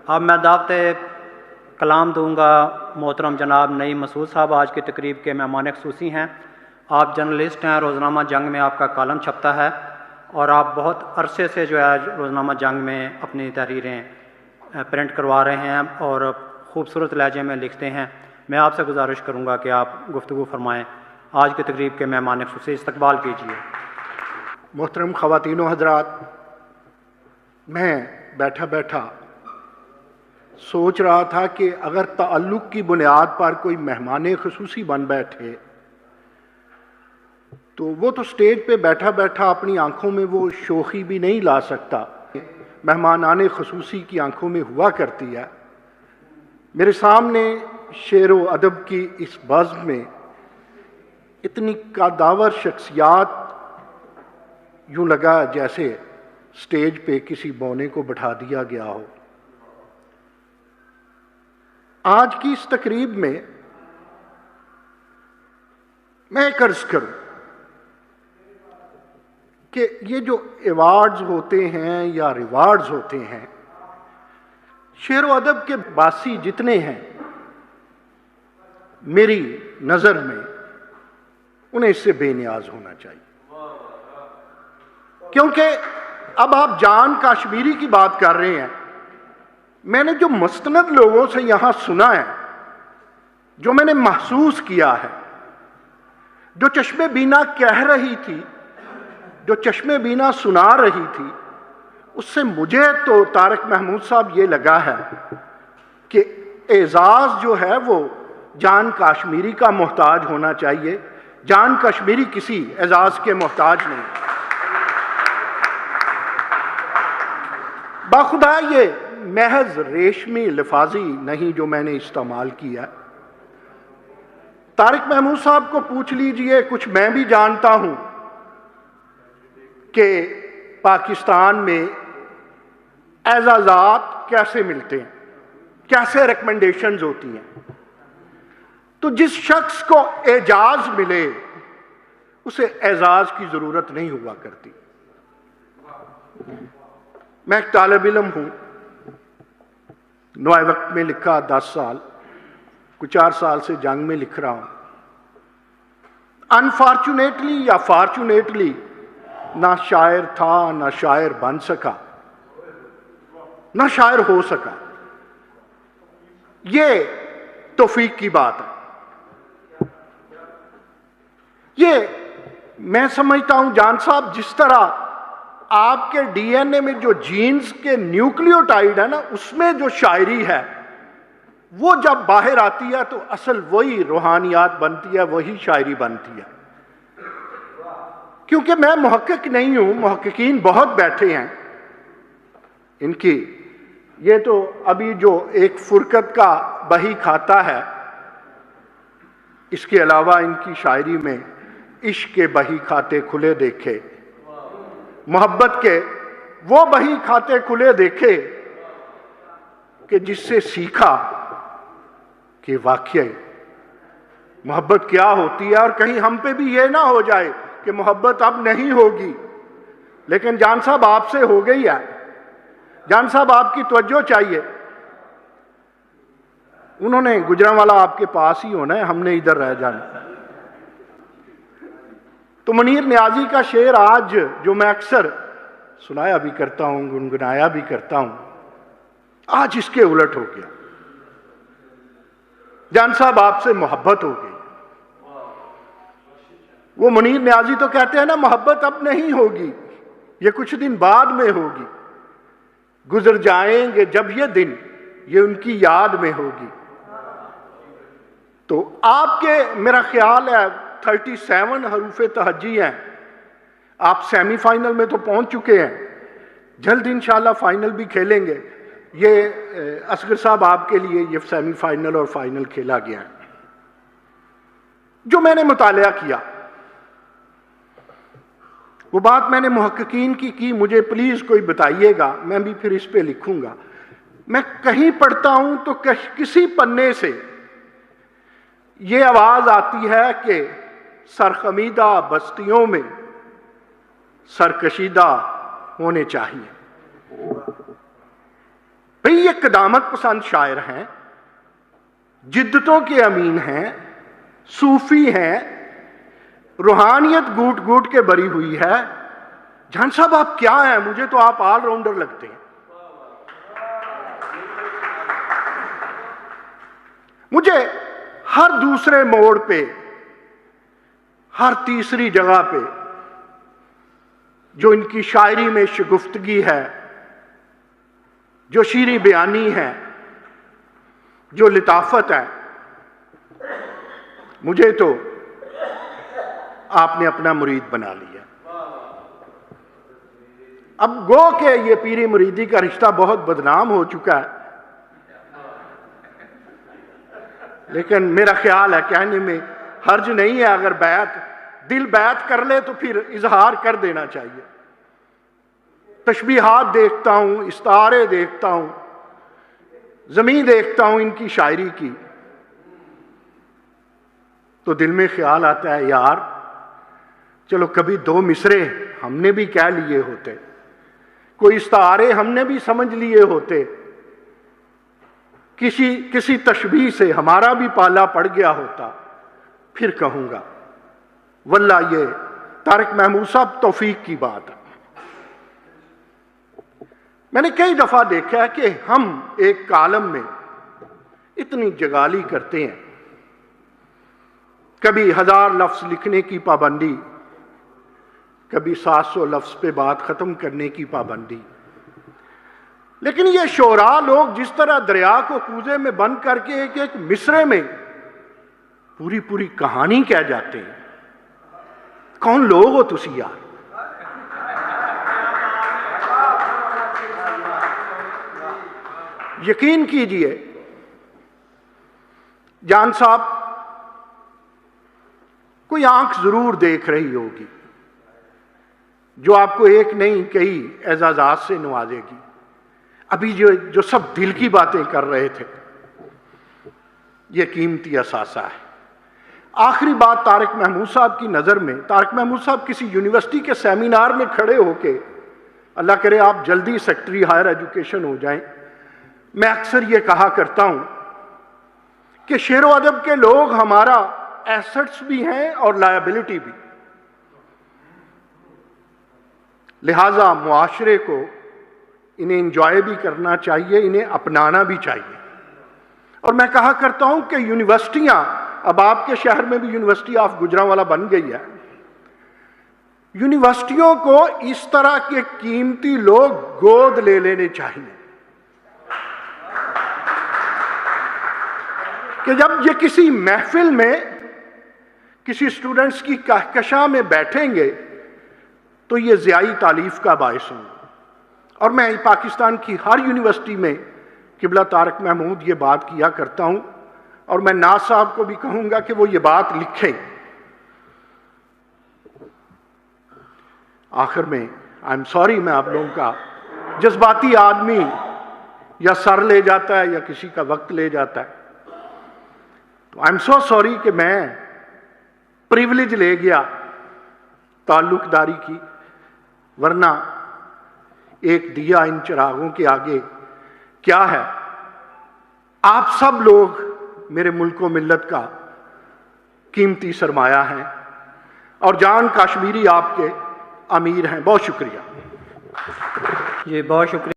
اب میں دعوت کلام دوں گا محترم جناب نعیم مسعود صاحب، آج کی تقریب کے مہمان خصوصی ہیں۔ آپ جرنلسٹ ہیں، روزنامہ جنگ میں آپ کا کالم چھپتا ہے اور آپ بہت عرصے سے جو ہے روزنامہ جنگ میں اپنی تحریریں پرنٹ کروا رہے ہیں اور خوبصورت لہجے میں لکھتے ہیں۔ میں آپ سے گزارش کروں گا کہ آپ گفتگو فرمائیں۔ آج کی تقریب کے مہمان خصوصی استقبال کیجیے۔ محترم خواتین و حضرات، میں بیٹھا بیٹھا سوچ رہا تھا کہ اگر تعلق کی بنیاد پر کوئی مہمان خصوصی بن بیٹھے تو وہ تو سٹیج پہ بیٹھا بیٹھا اپنی آنکھوں میں وہ شوخی بھی نہیں لا سکتا مہمانان خصوصی کی آنکھوں میں ہوا کرتی ہے۔ میرے سامنے شعر و ادب کی اس بزم میں اتنی قداور شخصیات، یوں لگا جیسے سٹیج پہ کسی بونے کو بٹھا دیا گیا ہو۔ آج کی اس تقریب میں ایک عرض کروں کہ یہ جو ایوارڈز ہوتے ہیں یا ریوارڈز ہوتے ہیں، شعر و ادب کے باسی جتنے ہیں میری نظر میں انہیں اس سے بے نیاز ہونا چاہیے، کیونکہ اب آپ جان کاشمیری کی بات کر رہے ہیں۔ میں نے جو مستند لوگوں سے یہاں سنا ہے، جو میں نے محسوس کیا ہے، جو چشم بینا کہہ رہی تھی، جو چشم بینا سنا رہی تھی، اس سے مجھے تو طارق محمود صاحب یہ لگا ہے کہ اعزاز جو ہے وہ جان کاشمیری کا محتاج ہونا چاہیے۔ جان کاشمیری کسی اعزاز کے محتاج نہیں۔ باخدا یہ محض ریشمی لفاظی نہیں جو میں نے استعمال کیا۔ طارق محمود صاحب کو پوچھ لیجئے، کچھ میں بھی جانتا ہوں کہ پاکستان میں اعزازات کیسے ملتے ہیں، کیسے ریکمنڈیشنز ہوتی ہیں۔ تو جس شخص کو اعزاز ملے اسے اعزاز کی ضرورت نہیں ہوا کرتی۔ میں ایک طالب علم ہوں، نوائے وقت میں لکھا 10 سال، کچھ 4 سال سے جنگ میں لکھ رہا ہوں۔ انفارچونیٹلی یا فارچونیٹلی نہ شاعر تھا، نہ شاعر بن سکا، نہ شاعر ہو سکا۔ یہ توفیق کی بات ہے۔ یہ میں سمجھتا ہوں جان صاحب، جس طرح آپ کے ڈی این اے میں جو جینز کے نیوکلیوٹائڈ ہے نا، اس میں جو شاعری ہے وہ جب باہر آتی ہے تو اصل وہی روحانیات بنتی ہے، وہی شاعری بنتی ہے۔ کیونکہ میں محقق نہیں ہوں، محققین بہت بیٹھے ہیں، ان کی یہ تو ابھی جو ایک فرقت کا بہی کھاتا ہے، اس کے علاوہ ان کی شاعری میں عشق کے بہی کھاتے کھلے دیکھے، محبت کے وہ بہی کھاتے کھلے دیکھے کہ جس سے سیکھا کہ واقعی محبت کیا ہوتی ہے، اور کہیں ہم پہ بھی یہ نہ ہو جائے کہ محبت اب نہیں ہوگی۔ لیکن جان صاحب آپ سے ہو گئی ہے، جان صاحب آپ کی توجہ چاہیے۔ انہوں نے گجرانوالا آپ کے پاس ہی ہونا ہے، ہم نے ادھر رہ جانا۔ تو منیر نیازی کا شعر آج جو میں اکثر سنایا بھی کرتا ہوں، گنگنایا بھی کرتا ہوں، آج اس کے الٹ ہو گیا۔ جان صاحب آپ سے محبت ہو گئی۔ وہ منیر نیازی تو کہتے ہیں نا، محبت اب نہیں ہوگی، یہ کچھ دن بعد میں ہوگی، گزر جائیں گے جب یہ دن، یہ ان کی یاد میں ہوگی۔ تو آپ کے میرا خیال ہے 37 حروف تہجی ہیں، آپ سیمی فائنل میں تو پہنچ چکے ہیں، جلد انشاءاللہ فائنل بھی کھیلیں گے۔ یہ اصغر صاحب آپ کے لیے یہ سیمی فائنل اور فائنل کھیلا گیا ہے۔ جو میں نے مطالعہ کیا وہ بات میں نے محققین کی، مجھے پلیز کوئی بتائیے گا، میں بھی پھر اس پہ لکھوں گا۔ میں کہیں پڑھتا ہوں تو کسی پنے سے یہ آواز آتی ہے کہ سرخمیدہ بستیوں میں سرکشیدہ ہونے چاہیے۔ بھئی یہ قدامت پسند شاعر ہیں، جدتوں کے امین ہیں، صوفی ہیں، روحانیت گوٹ گوٹ کے بری ہوئی ہے۔ جان صاحب آپ کیا ہیں؟ مجھے تو آپ آل راؤنڈر لگتے ہیں۔ مجھے ہر دوسرے موڑ پہ، ہر تیسری جگہ پہ جو ان کی شاعری میں شگفتگی ہے، جو شیریں بیانی ہے، جو لطافت ہے، مجھے تو آپ نے اپنا مرید بنا لیا۔ اب گو کہ یہ پیری مریدی کا رشتہ بہت بدنام ہو چکا ہے، لیکن میرا خیال ہے کہنے میں حرج نہیں ہے، اگر دل بیعت کر لے تو پھر اظہار کر دینا چاہیے۔ تشبیہات دیکھتا ہوں، استعارے دیکھتا ہوں، زمین دیکھتا ہوں ان کی شاعری کی، تو دل میں خیال آتا ہے یار چلو کبھی دو مصرے ہم نے بھی کہہ لیے ہوتے، کوئی استعارے ہم نے بھی سمجھ لیے ہوتے، کسی تشبیہ سے ہمارا بھی پالا پڑ گیا ہوتا، پھر کہوں گا واللہ یہ طارق محمود صاحب توفیق کی بات ہے۔ میں نے کئی دفعہ دیکھا ہے کہ ہم ایک کالم میں اتنی جگالی کرتے ہیں، کبھی 1000 لفظ لکھنے کی پابندی، کبھی 700 لفظ پہ بات ختم کرنے کی پابندی، لیکن یہ شعراء لوگ جس طرح دریا کو کوزے میں بند کر کے ایک ایک مصرے میں پوری پوری کہانی کہہ جاتے ہیں، کون لوگ ہو تسی یار؟ یقین کیجئے جان صاحب کوئی آنکھ ضرور دیکھ رہی ہوگی جو آپ کو ایک نہیں کئی اعزازات سے نوازے گی۔ ابھی جو سب دل کی باتیں کر رہے تھے، یہ قیمتی اثاثہ ہے۔ آخری بات طارق محمود صاحب کی نظر میں، طارق محمود صاحب کسی یونیورسٹی کے سیمینار میں کھڑے ہو کے، اللہ کرے آپ جلدی سیکٹری ہائر ایجوکیشن ہو جائیں، میں اکثر یہ کہا کرتا ہوں کہ شعر و ادب کے لوگ ہمارا ایسٹس بھی ہیں اور لائبلٹی بھی، لہٰذا معاشرے کو انہیں انجوائے بھی کرنا چاہیے، انہیں اپنانا بھی چاہیے۔ اور میں کہا کرتا ہوں کہ یونیورسٹیاں، اب آپ کے شہر میں بھی یونیورسٹی آف گجرانوالہ بن گئی ہے، یونیورسٹیوں کو اس طرح کے قیمتی لوگ گود لے لینے چاہیے کہ جب یہ کسی محفل میں کسی اسٹوڈنٹس کی کہکشاں میں بیٹھیں گے تو یہ ضیائی تالیف کا باعث ہوں۔ اور میں پاکستان کی ہر یونیورسٹی میں قبلہ طارق محمود یہ بات کیا کرتا ہوں، اور میں ناز صاحب کو بھی کہوں گا کہ وہ یہ بات لکھیں۔ آخر میں I'm sorry، میں آپ لوگوں کا جذباتی آدمی یا سر لے جاتا ہے یا کسی کا وقت لے جاتا ہے، تو I'm so sorry کہ میں پریولیج لے گیا تعلق داری کی، ورنہ ایک دیا ان چراغوں کے آگے کیا ہے؟ آپ سب لوگ میرے ملک و ملت کا قیمتی سرمایہ ہیں، اور جان کاشمیری آپ کے امیر ہیں۔ بہت شکریہ۔ جی بہت شکریہ۔